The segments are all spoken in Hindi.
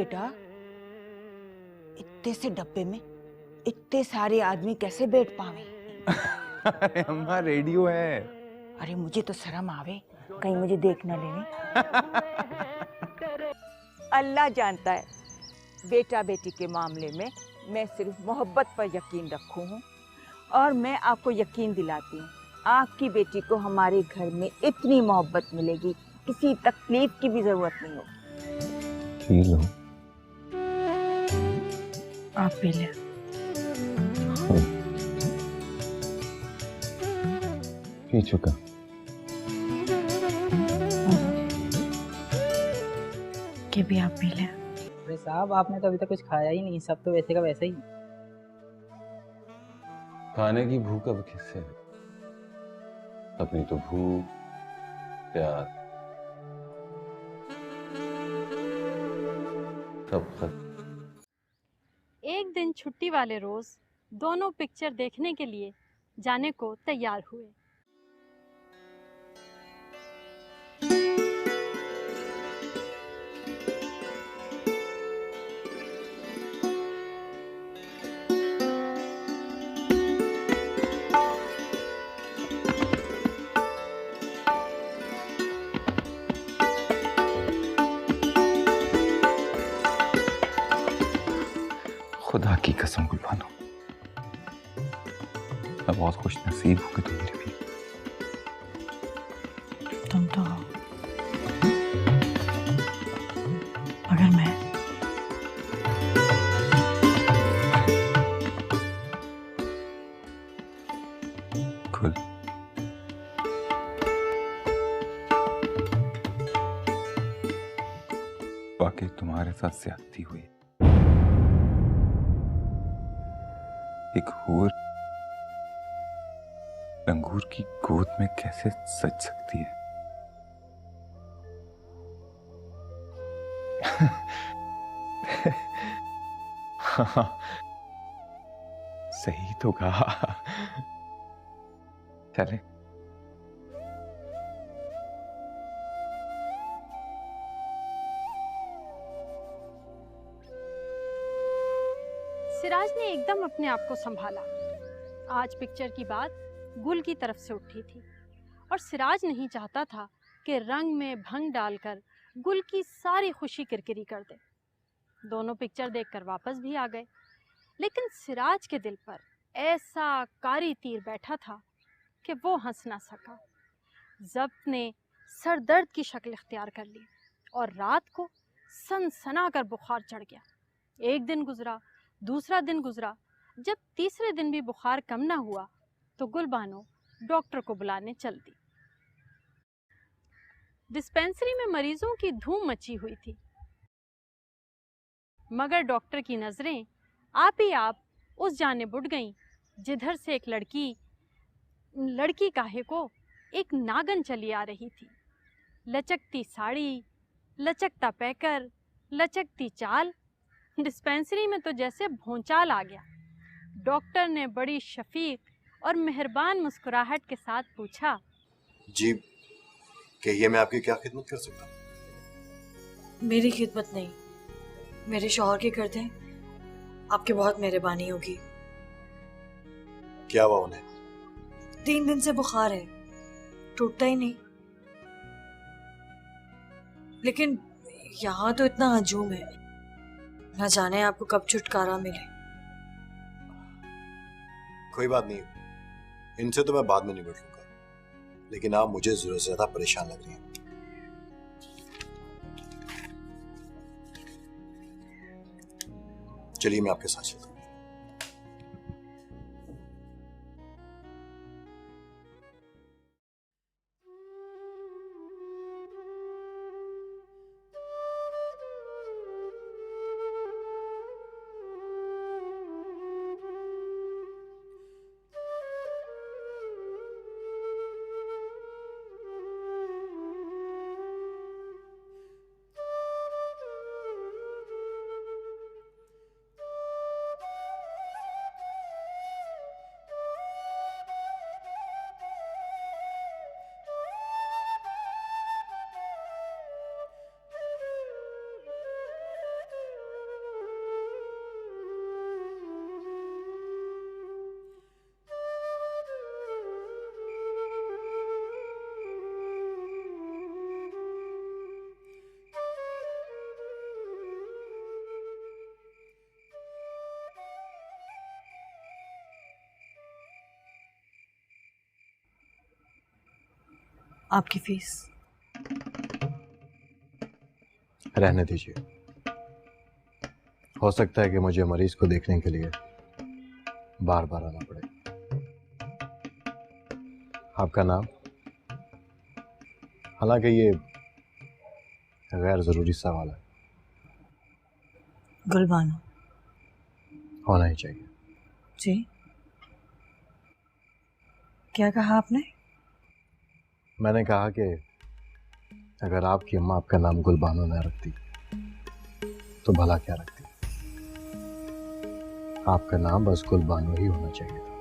बेटा, इतने से डब्बे में इतने सारे आदमी कैसे बैठ पावे? अरे अम्मा रेडियो है। अरे मुझे तो शर्म आवे, कहीं मुझे देख न लेने। अल्लाह जानता है, बेटा बेटी के मामले में मैं सिर्फ मोहब्बत पर यकीन रखूं हूँ, और मैं आपको यकीन दिलाती हूँ आपकी बेटी को हमारे घर में इतनी मोहब्बत मिलेगी, किसी तकलीफ की भी जरूरत नहीं होगी। P low. आप पी ले। पी चुका। कि भी आप पी ले। अरे साहब, आपने तो अभी तक कुछ खाया ही नहीं, सब तो वैसे का वैसे ही। खाने की भूख अब किससे है? अपनी तो भूख, प्यार सब खत्म। एक दिन छुट्टी वाले रोज दोनों पिक्चर देखने के लिए जाने को तैयार हुए। खुदा की कसम गुलबानो, मैं बहुत खुश नसीब हूं कि तुम मेरी भी। तुम तो हो, मगर मैं खुद वाकई तुम्हारे साथ ज्यादती हुई। एक हूर लंगूर की गोद में कैसे सज सकती है? हाँ, सही तो कहा। चले। सिराज ने एकदम अपने आप को संभाला। आज पिक्चर की बात गुल की तरफ से उठी थी और सिराज नहीं चाहता था कि रंग में भंग डालकर गुल की सारी खुशी किरकिरी कर दे। दोनों पिक्चर देखकर वापस भी आ गए, लेकिन सिराज के दिल पर ऐसा कारी तीर बैठा था कि वो हंस ना सका। जब्त ने सरदर्द की शक्ल इख्तियार कर ली और रात को सनसना कर बुखार चढ़ गया। एक दिन गुजरा, दूसरा दिन गुजरा। जब तीसरे दिन भी बुखार कम ना हुआ तो गुलबानो डॉक्टर को बुलाने चल दी। डिस्पेंसरी में मरीजों की धूम मची हुई थी, मगर डॉक्टर की नजरें आप ही आप उस जानिब उठ गईं जिधर से एक लड़की काहे को एक नागन चली आ रही थी। लचकती साड़ी, लचकता पैकर, लचकती चाल। डिस्पेंसरी में तो जैसे भौचाल आ गया। डॉक्टर ने बड़ी शफीक और मेहरबान मुस्कुराहट के साथ पूछा, जी कहिए, मैं आपकी क्या खिदमत कर सकता हूँ? मेरी खिदमत नहीं, मेरे शौहर की कर दें, आपकी बहुत मेहरबानी होगी। क्या हुआ उन्हें? 3 दिन से बुखार है, टूटता ही नहीं। लेकिन यहाँ तो इतना हजूम है, न जाने आपको कब छुटकारा मिले। कोई बात नहीं, इनसे तो मैं बाद में निपट लूंगा, लेकिन आप मुझे जरूरत से ज्यादा परेशान लग रही हैं। चलिए मैं आपके साथ चलता हूँ। आपकी फीस। रहने दीजिए। हो सकता है कि मुझे मरीज को देखने के लिए बार बार आना पड़े। आपका नाम? हालांकि ये गैर जरूरी सवाल है। गुलबानो। होना ही चाहिए। जी, क्या कहा आपने? मैंने कहा कि अगर आपकी अम्मा आपका नाम गुलबानो न रखती तो भला क्या रखती। आपका नाम बस गुलबानो ही होना चाहिए था।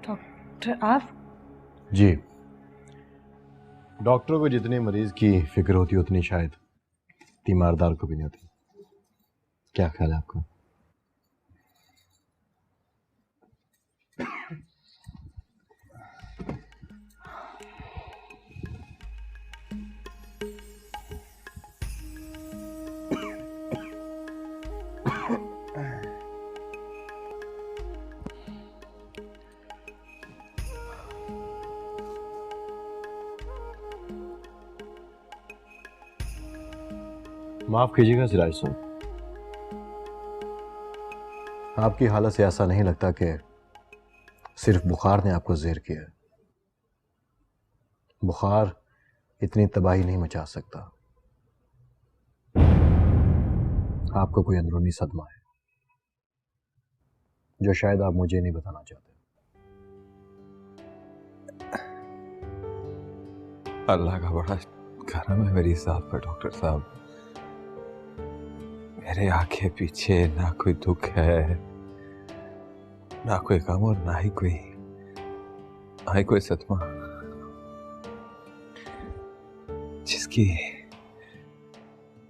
डॉक्टर आप? जी, डॉक्टरों को जितनी मरीज की फिक्र होती उतनी शायद तीमारदार को भी नहीं होती। क्या ख्याल है आपका? माफ कीजिएगा सिराज साहब, आपकी हालत से ऐसा नहीं लगता कि सिर्फ बुखार ने आपको ज़ेर किया है। बुखार इतनी तबाही नहीं मचा सकता। आपको कोई अंदरूनी सदमा है जो शायद आप मुझे नहीं बताना चाहते। अल्लाह का बड़ा करम है मेरी साहब पर डॉक्टर साहब। मेरे आगे पीछे ना कोई दुख है, ना कोई गम और ना ही कोई सदमा। जिसकी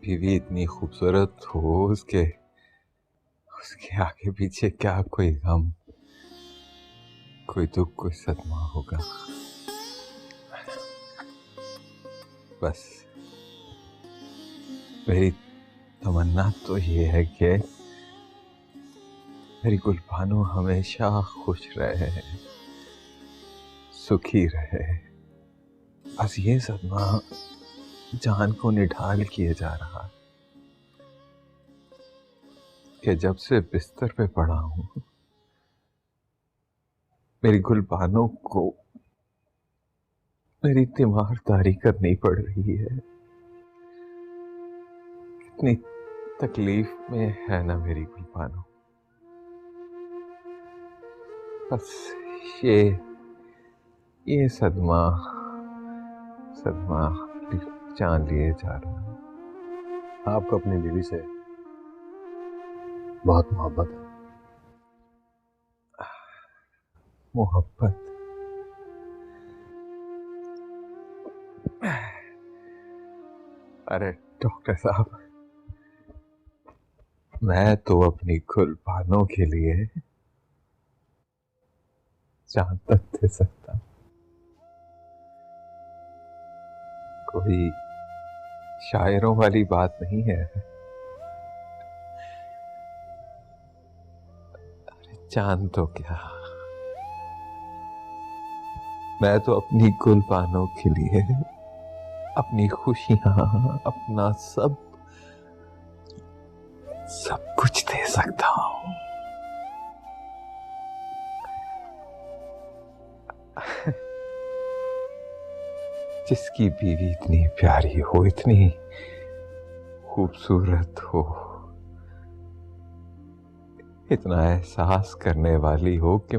बीवी इतनी खूबसूरत हो, उसके आगे पीछे क्या कोई गम, कोई दुख, कोई सदमा होगा। बस मेरी तमन्ना तो ये है कि मेरी गुलबानो हमेशा खुश रहे, सुखी रहे। बस ये सदमा जान को निढाल किए जा रहा कि जब से बिस्तर पे पड़ा हूं, मेरी गुलबानो को मेरी तीमारदारी करनी पड़ रही है। कितनी तकलीफ में है ना मेरी गुलबानो। बस ये सदमा जान लिए जा रहा है। आपको अपनी बीवी से बहुत मोहब्बत है। मोहब्बत? अरे डॉक्टर साहब, मैं तो अपनी गुलबानो के लिए जान तक दे सकता। कोई शायरों वाली बात नहीं है। अरे जान तो क्या, मैं तो अपनी गुलबानो के लिए अपनी खुशियां, अपना सब सब कुछ दे सकता हूं। जिसकी बीवी इतनी प्यारी हो, इतनी खूबसूरत हो, इतना एहसास करने वाली हो कि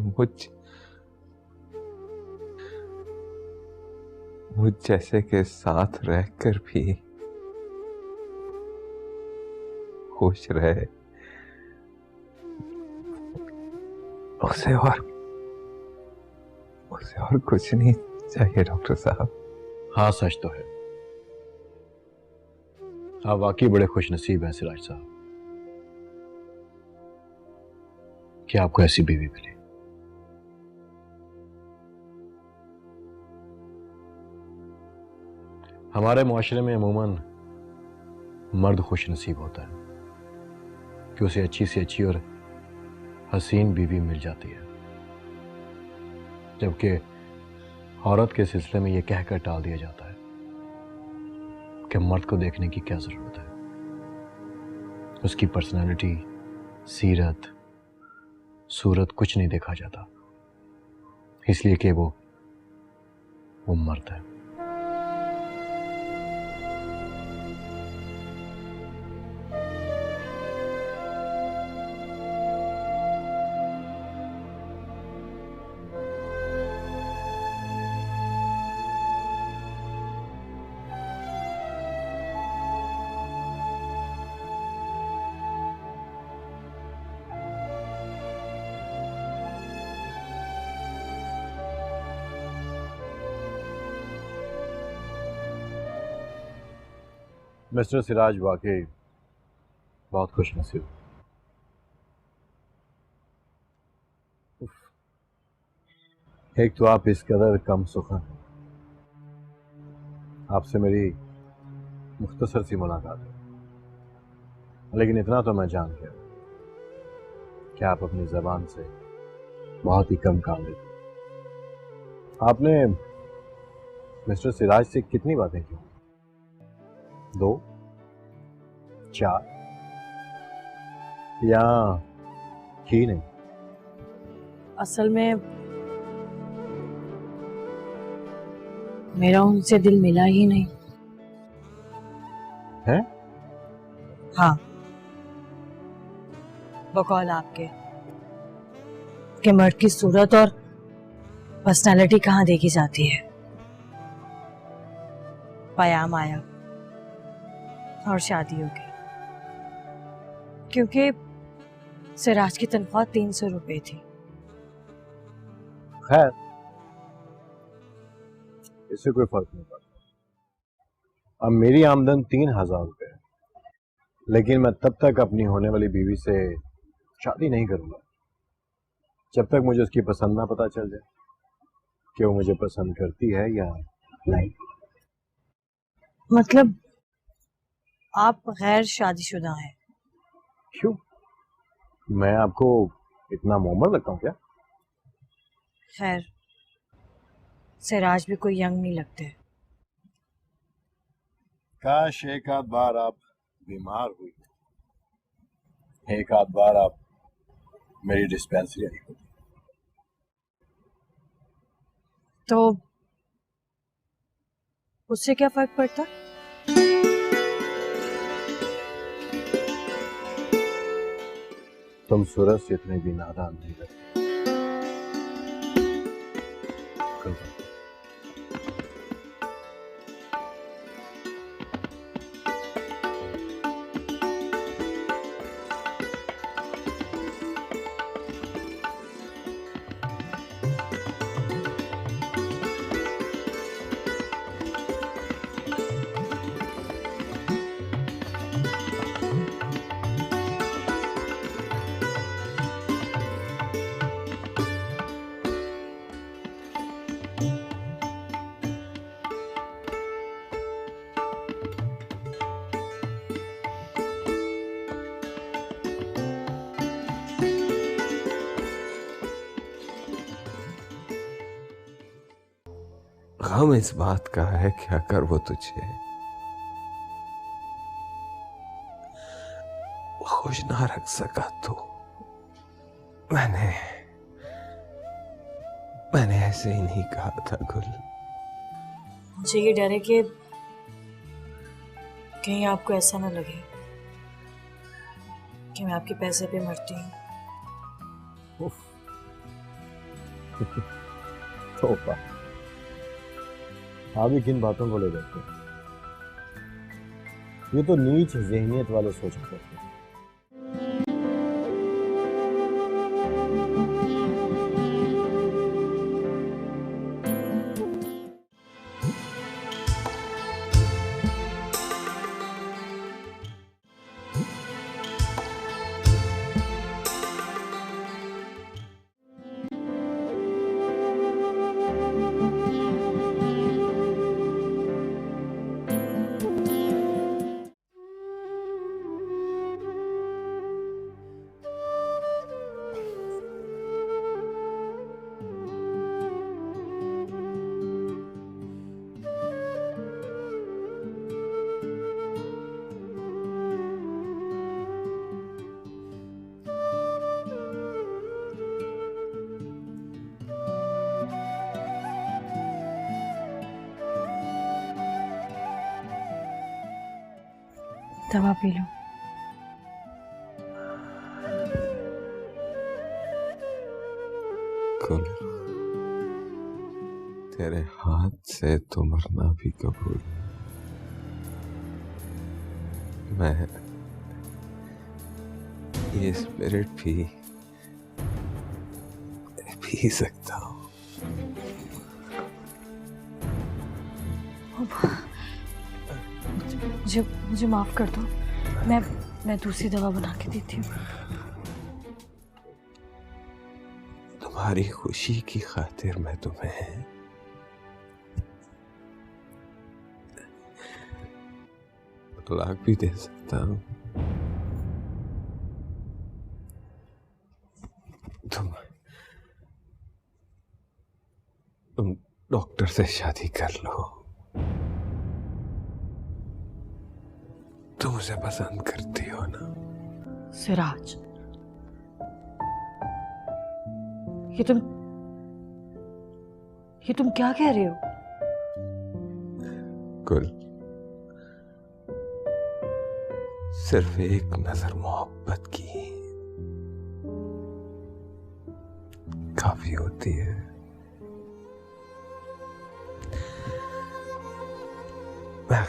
मुझ जैसे के साथ रहकर भी खुश रहे, उसे और कुछ नहीं चाहिए डॉक्टर साहब। हाँ, सच तो है। आप वाकई बड़े खुशनसीब हैं सिराज साहब कि आपको ऐसी बीवी मिली। हमारे मुआशरे में अमूमन मर्द खुशनसीब होता है कि उसे अच्छी से अच्छी और हसीन बीवी मिल जाती है, जबकि औरत के सिलसिले में यह कहकर टाल दिया जाता है कि मर्द को देखने की क्या जरूरत है, उसकी पर्सनालिटी, सीरत, सूरत कुछ नहीं देखा जाता, इसलिए कि वो मर्द है। मिस्टर सिराज वाकई बहुत खुशनसीब। एक तो आप इस कदर कम सुखन हैं। आपसे मेरी मुख्तसर सी मुलाकात है, लेकिन इतना तो मैं जान गया कि आप अपनी जबान से बहुत ही कम काम लेते हैं। आपने मिस्टर सिराज से कितनी बातें की? 2, 4 या की नहीं? असल में मेरा उनसे दिल मिला ही नहीं है। हाँ, बकौल आपके कि मर्द की सूरत और पर्सनालिटी कहाँ देखी जाती है। पयाम आया और शादी हो गई, क्योंकि सिराज की तनख्वाह 300 रुपए थी। खैर, इससे कोई फर्क नहीं पड़ता। अब मेरी आमदन 3000 रुपए है, लेकिन मैं तब तक अपनी होने वाली बीवी से शादी नहीं करूंगा जब तक मुझे उसकी पसंद ना पता चल जाए कि वो मुझे पसंद करती है या नहीं। मतलब आप गैर शादीशुदा हैं? क्यों? मैं आपको इतना मोहम्मद लगता हूँ क्या? खैर, सिराज भी कोई यंग नहीं लगते। काश एक आध बार आप बीमार हुई, एक आध बार आप मेरी डिस्पेंसरी आई होती। तो उससे क्या फर्क पड़ता? तुम सूरज से इतने भी नादान नहीं लगते। गम इस बात का है कि अगर वो तुझे खुश ना रख सका तो मैंने ऐसे ही नहीं कहा था गुल। मुझे ये डर है कि कहीं आपको ऐसा ना लगे कि मैं आपके पैसे पे मरती हूँ। तोबा, आप भी किन बातों को ले जाते हैं? ये तो नीच ज़हनियत वाले सोच करते हैं। दवा पी लो। गुल, तेरे हाथ से तो मरना भी कबूल। मैं ये स्पिरिट भी पी सकता हूँ। मुझे माफ कर दो। मैं दूसरी दवा बना के देती हूँ। तुम्हारी खुशी की खातिर मैं तुम्हें तलाक भी दे सकता हूँ। तुम डॉक्टर से शादी कर लो। तुम उसे पसंद करती हो ना? सिराज, ये तुम क्या कह रहे हो? गुल, सिर्फ एक नजर मोहब्बत की काफी होती है। मैं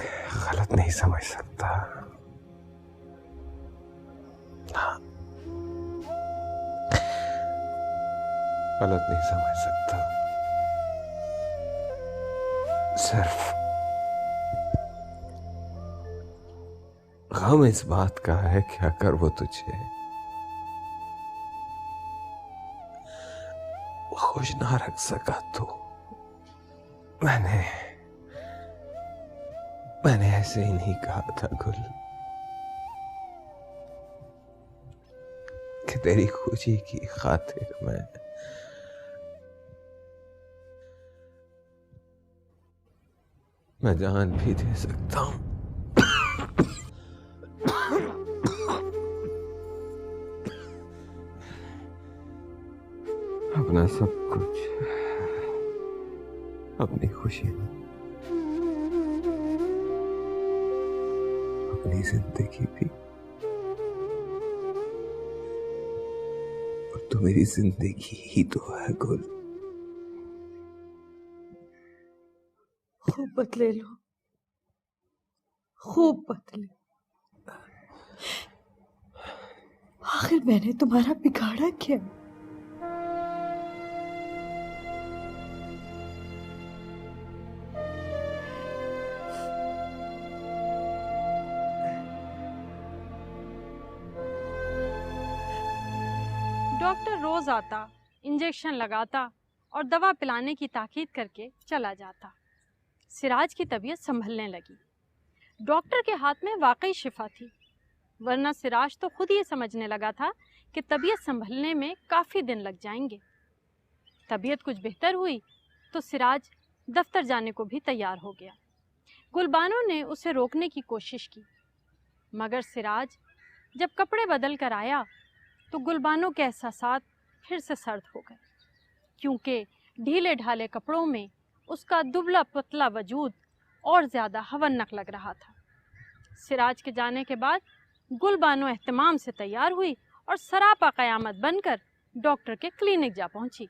गलत नहीं समझ सकता। हाँ, गलत नहीं समझ सकता। सिर्फ गम इस बात का है कि अगर वो तुझे खुश ना रख सका तो मैंने ऐसे ही नहीं कहा था गुल कि तेरी खुशी की खातिर मैं जान भी दे सकता हूं। अपना सब कुछ, अपनी खुशी, अपनी जिंदगी भी, और तो मेरी जिंदगी ही तो है गुल। खूब बदले लो, खूब बदले। आखिर मैंने तुम्हारा बिगाड़ा क्या? डॉक्टर रोज आता, इंजेक्शन लगाता और दवा पिलाने की ताकीद करके चला जाता। सिराज की तबीयत संभलने लगी। डॉक्टर के हाथ में वाकई शिफा थी, वरना सिराज तो खुद ये समझने लगा था कि तबीयत संभलने में काफ़ी दिन लग जाएंगे। तबीयत कुछ बेहतर हुई तो सिराज दफ्तर जाने को भी तैयार हो गया। गुलबानो ने उसे रोकने की कोशिश की, मगर सिराज जब कपड़े बदल कर आया तो गुलबानो के एहसासात फिर से सर्द हो गए, क्योंकि ढीले ढाले कपड़ों में उसका दुबला पतला वजूद और ज़्यादा हवनक लग रहा था। सिराज के जाने के बाद गुलबानो एहतमाम से तैयार हुई और सरापा क़यामत बनकर डॉक्टर के क्लिनिक जा पहुंची।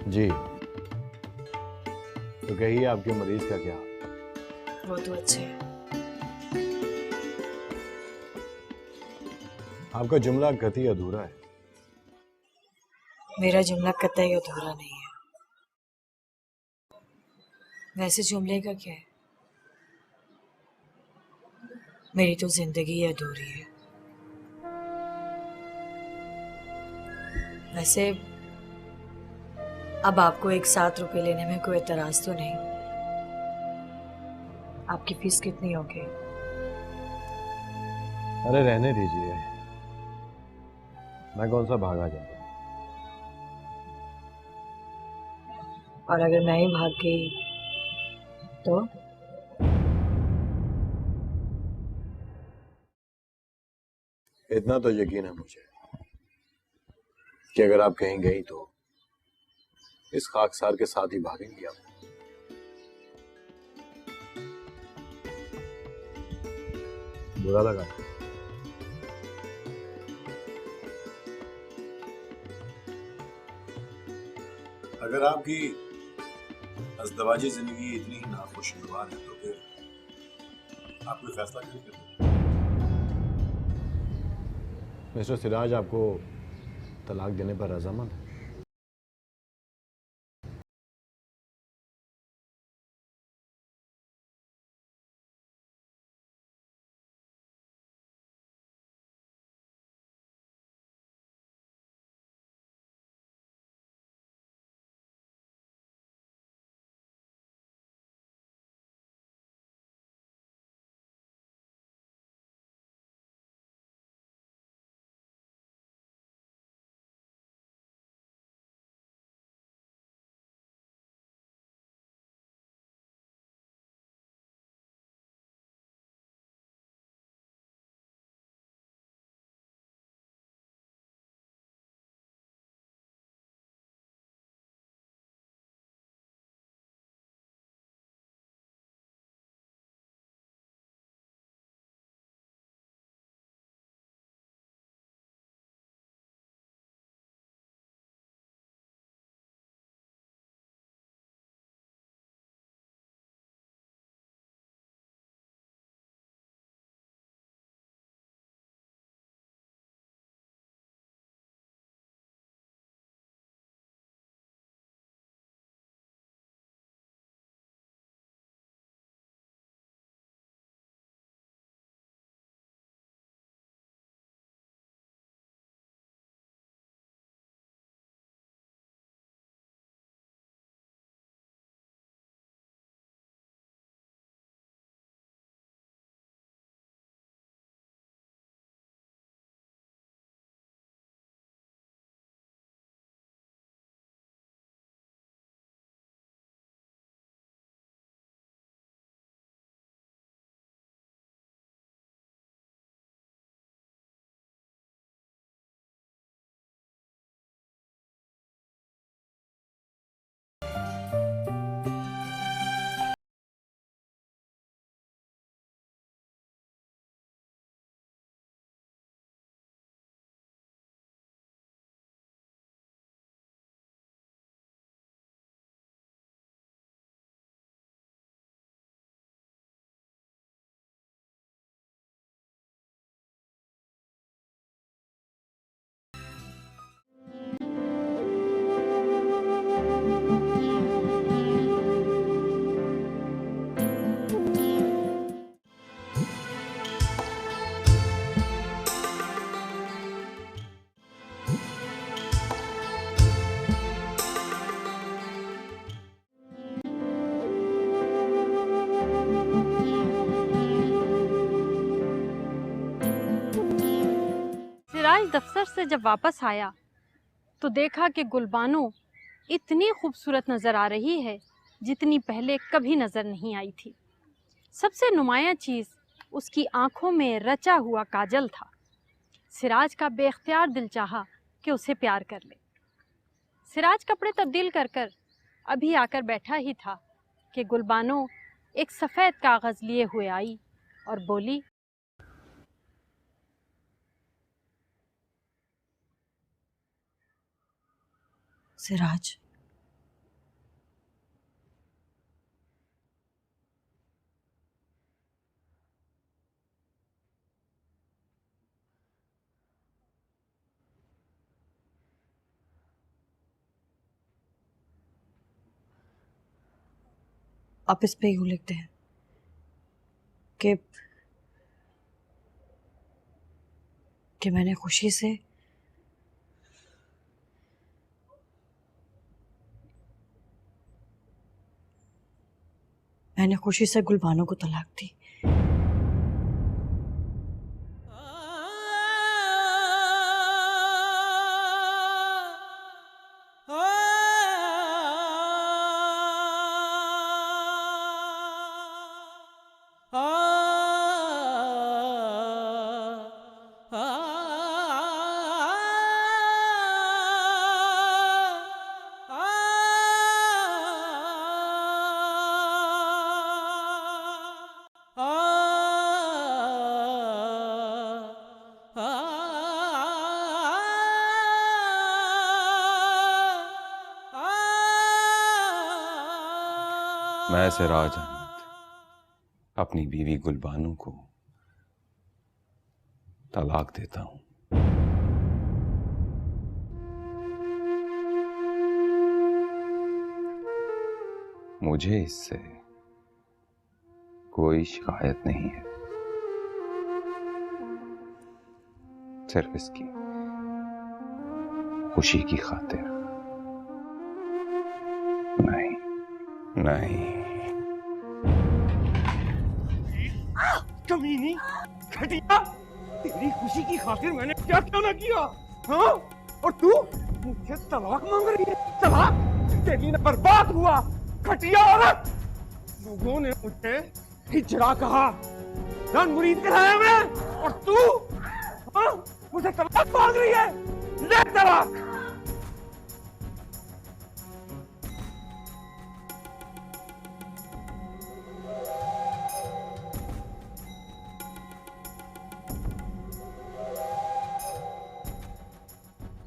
जी, तो कहिए आपके मरीज का क्या हाल? वो तो अच्छे हैं। आपका जुमला कतई अधूरा है। मेरा जुमला कतई अधूरा नहीं है। वैसे जुमले का क्या है? मेरी तो जिंदगी ही अधूरी है। वैसे अब आपको 1 7 रुपए लेने में कोई एतराज तो नहीं? आपकी फीस कितनी होगी? अरे रहने दीजिए, मैं कौन सा भागा जाता हूँ। और अगर मैं ही भाग गई तो? इतना तो यकीन है मुझे कि अगर आप कहीं गई तो इस खाकसार के साथ ही भागेंगी आप। बुरा लगा? अगर आपकी अज़दवाजी जिंदगी इतनी ही नाखुशगवार है तो फिर आप कोई फैसला क्यों करते? मिस्टर सिराज आपको तलाक देने पर रज़ामंद है? दफ्तर से जब वापस आया तो देखा कि गुलबानो इतनी खूबसूरत नज़र आ रही है जितनी पहले कभी नज़र नहीं आई थी। सबसे नुमायां चीज़ उसकी आंखों में रचा हुआ काजल था। सिराज का बेख्तियार दिल चाहा कि उसे प्यार कर ले। सिराज कपड़े तब्दील कर कर अभी आकर बैठा ही था कि गुलबानो एक सफ़ेद कागज़ लिए हुए आई और बोली, सिराज, आप इस पे यूं लिखते हैं कि मैंने खुशी से गुलबानो को तलाक दी। मैं सिराज अहमद अपनी बीवी गुलबानो को तलाक देता हूं। मुझे इससे कोई शिकायत नहीं है, सिर्फ इसकी खुशी की खातिर। नहीं, कमीनी, घटिया, तेरी खुशी की खातिर मैंने क्या क्यों ना किया, हाँ? और तू मुझे तलाक मांग रही है? तलाक? तेरी ना बर्बाद हुआ, घटिया औरत। लोगों ने मुझे हिजड़ा कहा, रंग मुरीद कराया मैं, और तू, हाँ? मुझे तलाक मांग रही है? ले तलाक।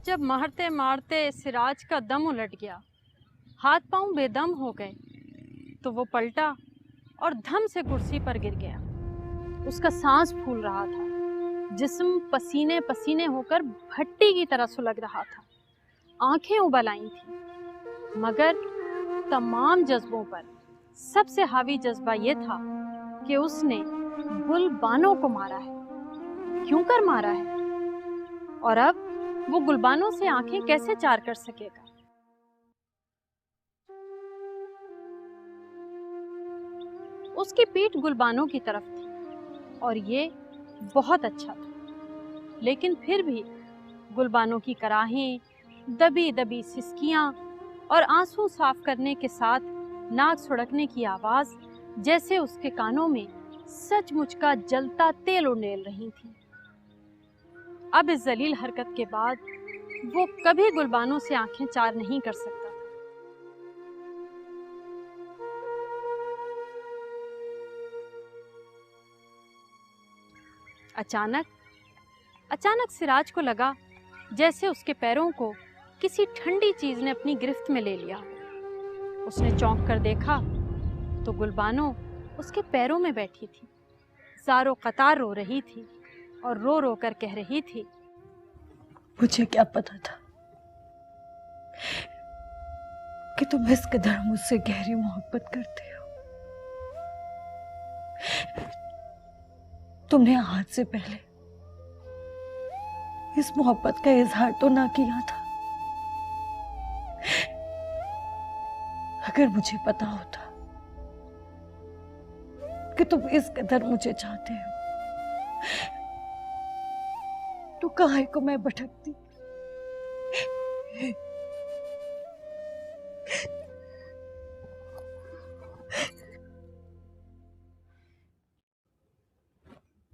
जब मारते मारते सिराज का दम उलट गया, हाथ पांव बेदम हो गए, तो वो पलटा और धम से कुर्सी पर गिर गया। उसका सांस फूल रहा था, जिस्म पसीने पसीने होकर भट्टी की तरह सुलग रहा था, आंखें उबल आई थी। मगर तमाम जज्बों पर सबसे हावी जज्बा ये था कि उसने गुलबानो को मारा है। क्यों कर मारा है, और अब वो गुलबानो से आंखें कैसे चार कर सकेगा? उसकी पीठ गुलबानो की तरफ थी और ये बहुत अच्छा था, लेकिन फिर भी गुलबानो की कराहें, दबी दबी सिसकियां और आंसू साफ करने के साथ नाक सुड़कने की आवाज जैसे उसके कानों में सचमुच का जलता तेल उंडेल रही थी। अब इस जलील हरकत के बाद वो कभी गुलबानो से आंखें चार नहीं कर सकता था। अचानक सिराज को लगा जैसे उसके पैरों को किसी ठंडी चीज ने अपनी गिरफ्त में ले लिया। उसने चौंक कर देखा तो गुलबानो उसके पैरों में बैठी थी, ज़ारो कतार रो रही थी और रो रो कर कह रही थी, मुझे क्या पता था कि तुम इस कदर मुझसे गहरी मोहब्बत करते हो। तुमने आज से पहले इस मोहब्बत का इजहार तो ना किया था। अगर मुझे पता होता कि तुम इस कदर मुझे चाहते हो तो काहे को मैं भटकती।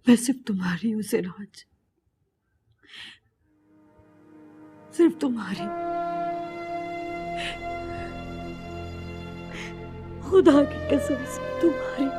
मैं सिर्फ तुम्हारी हूं सिराज, सिर्फ तुम्हारी। खुदा की कसम से तुम्हारी।